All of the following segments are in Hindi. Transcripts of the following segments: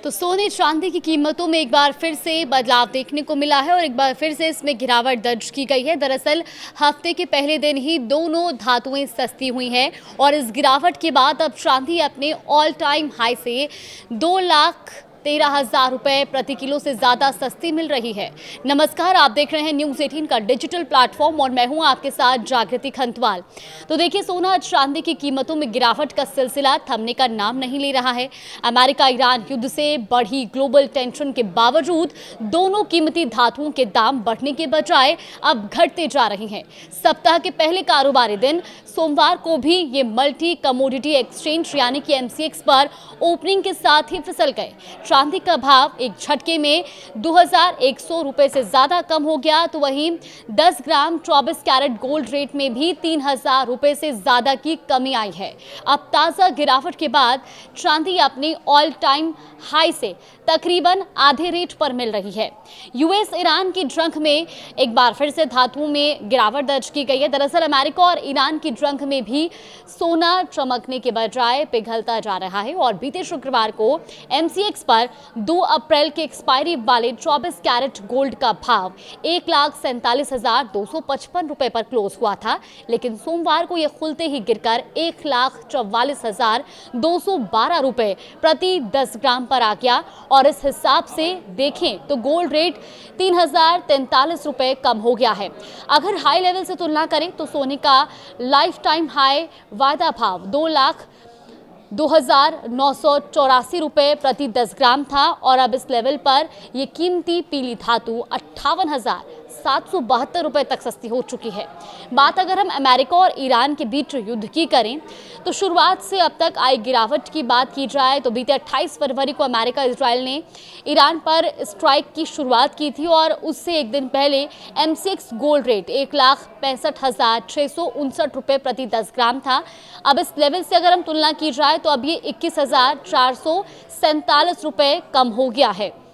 तो सोने चांदी की कीमतों में एक बार फिर से बदलाव देखने को मिला है और एक बार फिर से इसमें गिरावट दर्ज की गई है। दरअसल हफ्ते के पहले दिन ही दोनों धातुएं सस्ती हुई हैं और इस गिरावट के बाद अब चांदी अपने ऑल टाइम हाई से 2,13,000 रुपए प्रति किलो से ज्यादा सस्ती मिल रही है। नमस्कार, आप देख रहे हैं न्यूज़ 18 का डिजिटल प्लेटफॉर्म और मैं हूं आपके साथ जागृति खंतवाल। तो देखिए, सोना चांदी की कीमतों में गिरावट का सिलसिला थमने का नाम नहीं ले रहा है। अमेरिका ईरान युद्ध से बढ़ी ग्लोबल टेंशन के बावजूद दोनों कीमती धातुओं के दाम बढ़ने के बजाय अब घटते जा रहे हैं। सप्ताह के पहले कारोबारी दिन सोमवार को भी ये मल्टी कमोडिटी एक्सचेंज यानी कि MCX पर ओपनिंग के साथ ही फिसल गए। चांदी का भाव एक झटके में 2,100 रुपए से ज्यादा कम हो गया, तो वहीं 10 ग्राम 24 कैरेट गोल्ड रेट में भी 3,000 रुपए से ज्यादा की कमी आई है। अब ताजा गिरावट के बाद चांदी अपनी ऑल टाइम हाई से तकरीबन आधे रेट पर मिल रही है। US ईरान की जंग में एक बार फिर से धातुओं में गिरावट दर्ज की गई है। दरअसल अमेरिका और ईरान की जंग में भी सोना चमकने के बजाय पिघलता जा रहा है और बीते शुक्रवार को MCX पर 2 अप्रैल के एक्सपायरी वाले 24 कैरेट गोल्ड का भाव 1,47,255 रुपए पर क्लोज हुआ था, लेकिन सोमवार को यह खुलते ही गिरकर 1,44,212 रुपए प्रति 10 ग्राम पर आ गया और इस हिसाब से देखें तो गोल्ड रेट 3,043 रुपए कम हो गया है। अगर हाई लेवल से तुलना करें तो सोने का लाइफ टाइम हाई वायदा भाव 2,02,984 रुपए प्रति 10 ग्राम था और अब इस लेवल पर यह कीमती पीली धातु 58,772 रुपए तक सस्ती हो चुकी है। बात अगर हम अमेरिका और ईरान के बीच युद्ध की करें तो शुरुआत से अब तक आई गिरावट की बात की जाए तो बीते 28 फरवरी को अमेरिका इजराइल ने ईरान पर स्ट्राइक की शुरुआत की थी और उससे एक दिन पहले MCX गोल्ड रेट 1,65,659 रुपए प्रति 10 ग्राम था। अब इस लेवल से अगर हम तुलना की जाए तो अब ये 21,447 रुपए कम हो गया है।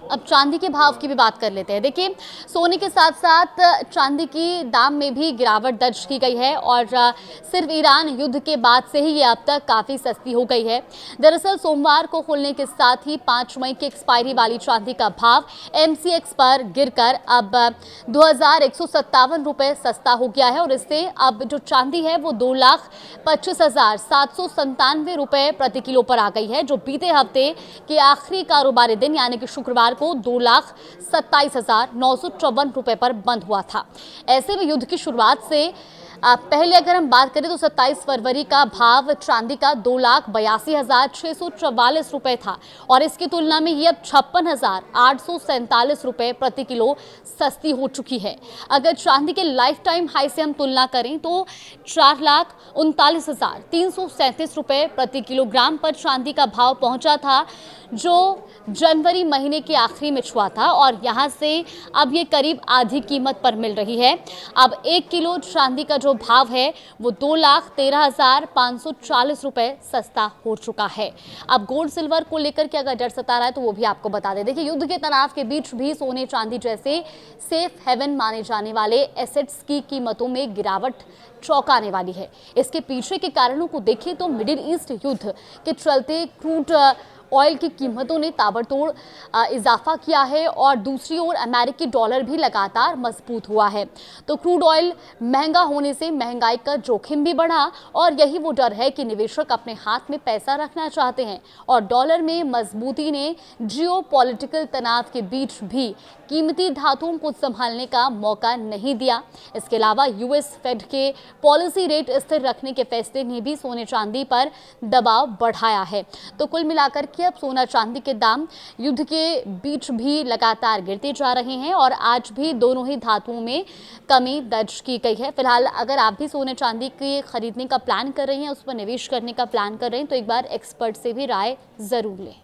अब चांदी के भाव की भी बात कर लेते हैं। देखिए, सोने के साथ साथ चांदी की दाम में भी गिरावट दर्ज की गई है और सिर्फ ईरान युद्ध के बाद से ही ये अब तक काफ़ी सस्ती हो गई है। दरअसल सोमवार को खुलने के साथ ही 5 मई की एक्सपायरी वाली चांदी का भाव MCX पर गिरकर अब 2,157 रुपये सस्ता हो गया है और इससे अब जो चांदी है वो 2,25,797 रुपये प्रति किलो पर आ गई है, जो बीते हफ्ते के आखिरी कारोबारी दिन यानी कि शुक्रवार को 2,27,954 रुपए पर बंद हुआ था। ऐसे में युद्ध की शुरुआत से पहले अगर हम बात करें तो 27 फरवरी का भाव चांदी का 2,82,644 रुपए था और इसकी तुलना में ये अब 56,847 रुपए प्रति किलो सस्ती हो चुकी है। अगर चांदी के लाइफ टाइम हाई से हम तुलना करें तो 4,39,337 रुपए प्रति किलोग्राम पर चांदी का भाव पहुंचा था, जो जनवरी महीने के आखिरी में छुआ था और यहां से अब ये करीब आधी कीमत पर मिल रही है। अब 1 किलो चांदी का जो भाव है वो 2,13,540 रुपए सस्ता हो चुका है। अब गोल्ड सिल्वर को लेकर के अगर डर सता रहा है तो वो भी आपको बता दें। देखिए, युद्ध के तनाव के बीच भी सोने चांदी जैसे सेफ हेवन माने जाने वाले एसेट्स की कीमतों में गिरावट चौंकाने वाली है। इसके पीछे के कारणों को देखें तो मिडिल ईस्ट युद्ध के चलते क्रूड ऑयल की कीमतों ने ताबड़तोड़ इजाफा किया है और दूसरी ओर अमेरिकी डॉलर भी लगातार मजबूत हुआ है। तो क्रूड ऑयल महंगा होने से महंगाई का जोखिम भी बढ़ा और यही वो डर है कि निवेशक अपने हाथ में पैसा रखना चाहते हैं और डॉलर में मजबूती ने जियोपॉलिटिकल तनाव के बीच भी कीमती धातुओं को संभालने का मौका नहीं दिया। इसके अलावा US फेड के पॉलिसी रेट स्थिर रखने के फैसले ने भी सोने चांदी पर दबाव बढ़ाया है। तो कुल मिलाकर के अब सोना चांदी के दाम युद्ध के बीच भी लगातार गिरते जा रहे हैं और आज भी दोनों ही धातुओं में कमी दर्ज की गई है। फिलहाल अगर आप भी सोने चांदी के खरीदने का प्लान कर रहे हैं, उस पर निवेश करने का प्लान कर रहे हैं तो एक बार एक्सपर्ट से भी राय जरूर लें।